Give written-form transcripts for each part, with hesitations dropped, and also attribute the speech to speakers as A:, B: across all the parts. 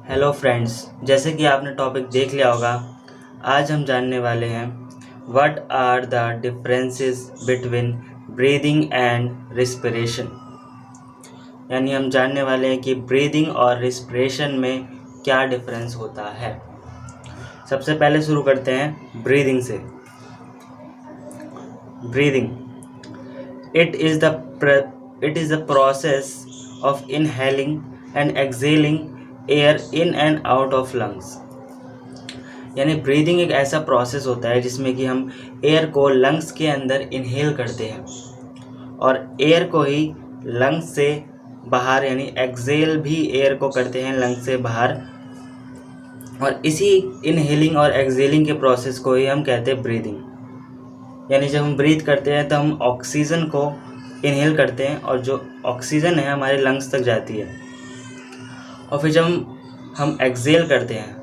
A: Hello friends, जैसे कि आपने टॉपिक देख लिया होगा। आज हम जानने वाले हैं what are the differences between breathing and respiration. यानी हम जानने वाले हैं कि ब्रीदिंग और रिस्पिरेशन में क्या डिफरेंस होता है। सबसे पहले शुरू करते हैं ब्रीदिंग से। Breathing it is the process of inhaling and excelling air in and out of lungs. यानी ब्रीदिंग एक ऐसा प्रोसेस होता है जिसमें कि हम एयर को लंग्स के अंदर इनहेल करते हैं और एयर को ही लंग्स से बाहर यानी एक्सेल भी एयर को करते हैं लंग्स से बाहर। और इसी इनहेलिंग और एक्सेलिंग के प्रोसेस को ही हम कहते हैं ब्रीदिंग। यानी जब हम ब्रीथ करते हैं तो हम ऑक्सीजन को इनहेल करते हैं और जो ऑक्सीजन है हमारे लंग्स तक जाती है, और फिर जब हम एक्सेल करते हैं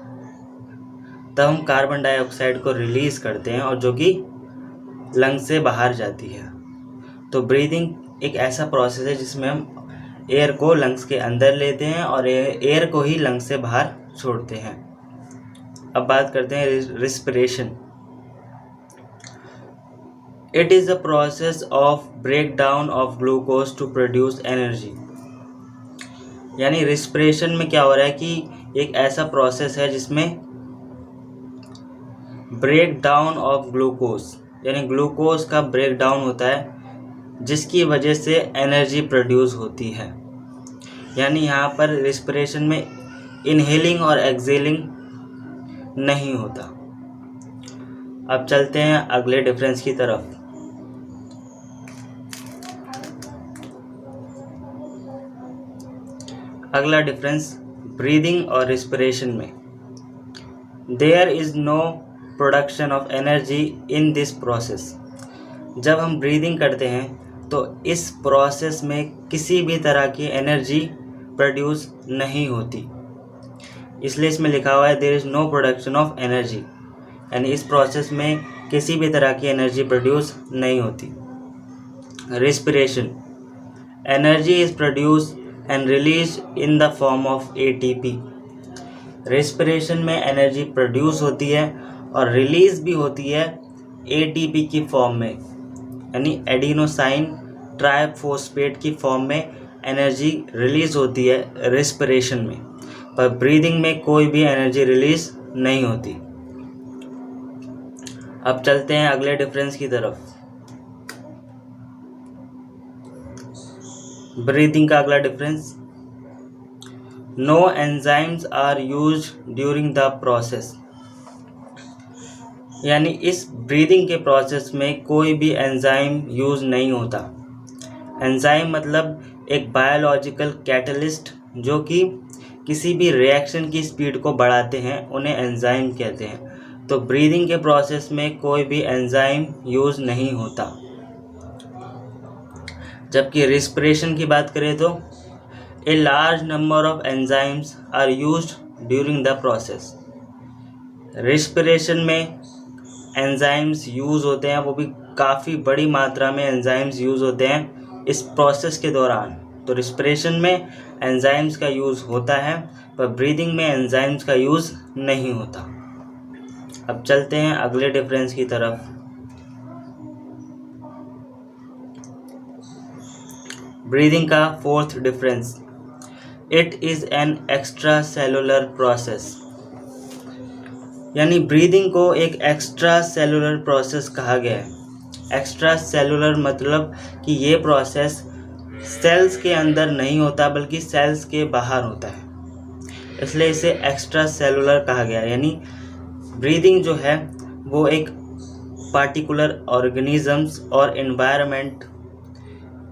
A: तब हम कार्बन डाइऑक्साइड को रिलीज़ करते हैं और जो कि लंग्स से बाहर जाती है। तो ब्रीदिंग एक ऐसा प्रोसेस है जिसमें हम एयर को लंग्स के अंदर लेते हैं और एयर को ही लंग्स से बाहर छोड़ते हैं। अब बात करते हैं respiration. It is the process of break down of glucose to produce energy. यानी रिस्पिरेशन में क्या हो रहा है कि एक ऐसा प्रोसेस है जिसमें ब्रेक डाउन ऑफ ग्लूकोज यानी ग्लूकोज का ब्रेक डाउन होता है जिसकी वजह से एनर्जी प्रोड्यूस होती है। यानी यहाँ पर रिस्पिरेशन में इनहेलिंग और एक्सेलिंग नहीं होता। अब चलते हैं अगले डिफरेंस की तरफ। अगला डिफरेंस ब्रीदिंग और रिस्पिरेशन में। There is no production of energy in this process. जब हम ब्रीदिंग करते हैं तो इस प्रोसेस में किसी भी तरह की एनर्जी प्रोड्यूस नहीं होती, इसलिए इसमें लिखा हुआ है there is no production of energy. यानी इस प्रोसेस में किसी भी तरह की एनर्जी प्रोड्यूस नहीं होती। Respiration energy is produce and release in the form of ATP। Respiration में एनर्जी प्रोड्यूस होती है और रिलीज भी होती है ATP की फॉर्म में, यानी एडिनोसाइन ट्राइफॉस्फेट की फॉर्म में एनर्जी रिलीज होती है रेस्पिरेशन में। पर ब्रीदिंग में कोई भी एनर्जी रिलीज नहीं होती। अब चलते हैं अगले डिफरेंस की तरफ। ब्रीदिंग का अगला difference, no enzymes are used during the process. यानी इस ब्रीदिंग के प्रोसेस में कोई भी एंजाइम यूज़ नहीं होता। एंजाइम मतलब एक बायोलॉजिकल कैटलिस्ट जो कि किसी भी रिएक्शन की स्पीड को बढ़ाते हैं, उन्हें एंजाइम कहते हैं। तो ब्रीदिंग के प्रोसेस में कोई भी एंजाइम यूज़ नहीं होता। जबकि रिस्पिरेशन की बात करें तो a large number of enzymes are used during the process. Respiration में एंजाइम्स यूज़ होते हैं, वो भी काफ़ी बड़ी मात्रा में एंजाइम्स यूज़ होते हैं इस प्रोसेस के दौरान। तो रिस्पिरेशन में एंजाइम्स का यूज़ होता है पर ब्रीदिंग में एंजाइम्स का यूज़ नहीं होता। अब चलते हैं अगले डिफरेंस की तरफ। ब्रीदिंग का fourth difference, it is an extra cellular process. यानी ब्रीदिंग को एक एक्स्ट्रा सेलुलर प्रोसेस कहा गया है। एक्स्ट्रा सेलुलर मतलब कि ये प्रोसेस सेल्स के अंदर नहीं होता बल्कि सेल्स के बाहर होता है, इसलिए इसे एक्स्ट्रा सेलुलर कहा गया है। यानी ब्रीदिंग जो है वो एक पार्टिकुलर ऑर्गेनिजम्स और एनवायरनमेंट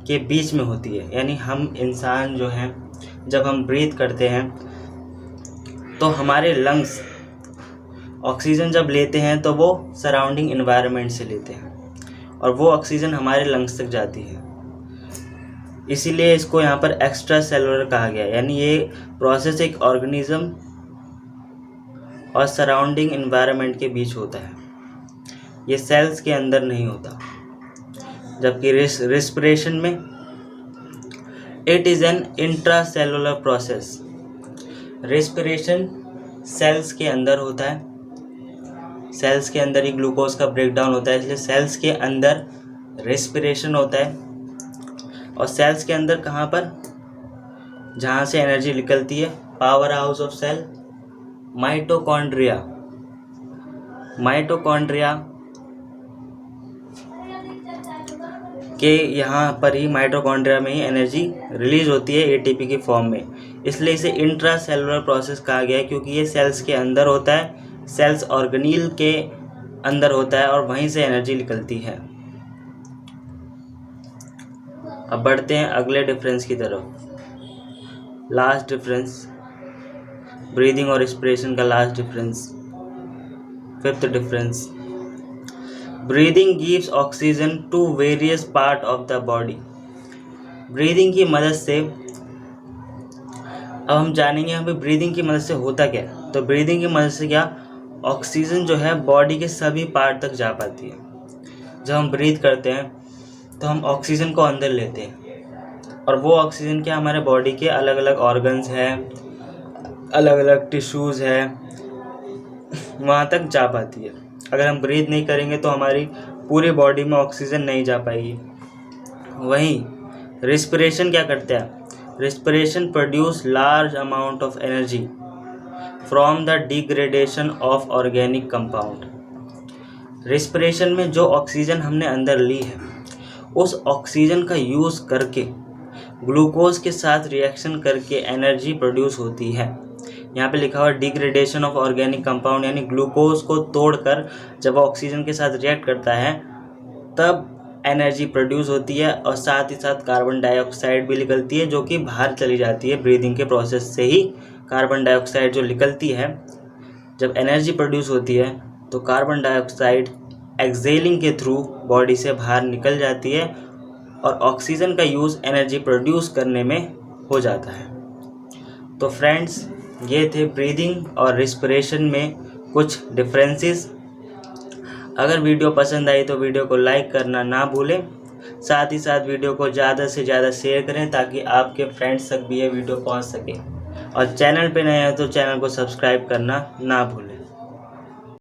A: के बीच में होती है। यानी हम इंसान जो हैं जब हम ब्रीथ करते हैं तो हमारे लंग्स ऑक्सीजन जब लेते हैं तो वो सराउंडिंग एनवायरनमेंट से लेते हैं और वो ऑक्सीजन हमारे लंग्स तक जाती है, इसीलिए इसको यहाँ पर एक्स्ट्रा सेलुलर कहा गया है। यानी ये प्रोसेस एक ऑर्गेनिज्म और सराउंडिंग एनवायरनमेंट के बीच होता है, ये सेल्स के अंदर नहीं होता। जबकि रिस्पिरेशन में it is an intracellular process. Respiration cells के अंदर होता है, सेल्स के अंदर ही ग्लूकोज का ब्रेकडाउन होता है, इसलिए सेल्स के अंदर रेस्पिरेशन होता है। और सेल्स के अंदर कहाँ पर, जहाँ से एनर्जी निकलती है, power house of cell mitochondria. Mitochondria के यहाँ पर ही, माइटोकॉन्ड्रिया में ही एनर्जी रिलीज होती है एटीपी की फॉर्म में, इसलिए इसे इंट्रा सेलुलर प्रोसेस कहा गया है, क्योंकि ये सेल्स के अंदर होता है, सेल्स ऑर्गेनील के अंदर होता है और वहीं से एनर्जी निकलती है। अब बढ़ते हैं अगले डिफरेंस की तरफ। लास्ट डिफरेंस, ब्रीदिंग और रेस्पिरेशन का last difference, fifth difference. Breathing gives oxygen to various part of the body. Breathing की मदद से, अब हम जानेंगे हमें ब्रीदिंग की मदद से होता क्या। तो ब्रीदिंग की मदद से क्या, ऑक्सीजन जो है बॉडी के सभी पार्ट तक जा पाती है। जब हम ब्रीथ करते हैं तो हम ऑक्सीजन को अंदर लेते हैं, और वो ऑक्सीजन क्या हमारे बॉडी के अलग अलग ऑर्गन्स हैं, अलग अलग टिश्यूज़ है, वहाँ तक जा पाती है। अगर हम ब्रीथ नहीं करेंगे तो हमारी पूरी बॉडी में ऑक्सीजन नहीं जा पाएगी। वहीं रेस्पिरेशन क्या करता है, respiration produce large amount of energy from the degradation of organic compound. Respiration में जो ऑक्सीजन हमने अंदर ली है, उस ऑक्सीजन का यूज़ करके ग्लूकोज के साथ रिएक्शन करके एनर्जी प्रोड्यूस होती है। यहाँ पे लिखा हुआ डिग्रेडेशन ऑफ ऑर्गेनिक कंपाउंड, यानी ग्लूकोज को तोड़कर जब ऑक्सीजन के साथ रिएक्ट करता है तब एनर्जी प्रोड्यूस होती है, और साथ ही साथ कार्बन डाइऑक्साइड भी निकलती है, जो कि बाहर चली जाती है। ब्रीदिंग के प्रोसेस से ही कार्बन डाइऑक्साइड जो निकलती है, जब एनर्जी प्रोड्यूस होती है तो कार्बन डाइऑक्साइड एक्सेलिंग के थ्रू बॉडी से बाहर निकल जाती है, और ऑक्सीजन का यूज़ एनर्जी प्रोड्यूस करने में हो जाता है। तो फ्रेंड्स, ये थे ब्रीदिंग और रेस्पिरेशन में कुछ डिफरेंसेस। अगर वीडियो पसंद आई तो वीडियो को लाइक करना ना भूलें, साथ ही साथ वीडियो को ज़्यादा से ज़्यादा शेयर करें ताकि आपके फ्रेंड्स तक भी ये वीडियो पहुंच सके, और चैनल पे नए हैं तो चैनल को सब्सक्राइब करना ना भूलें।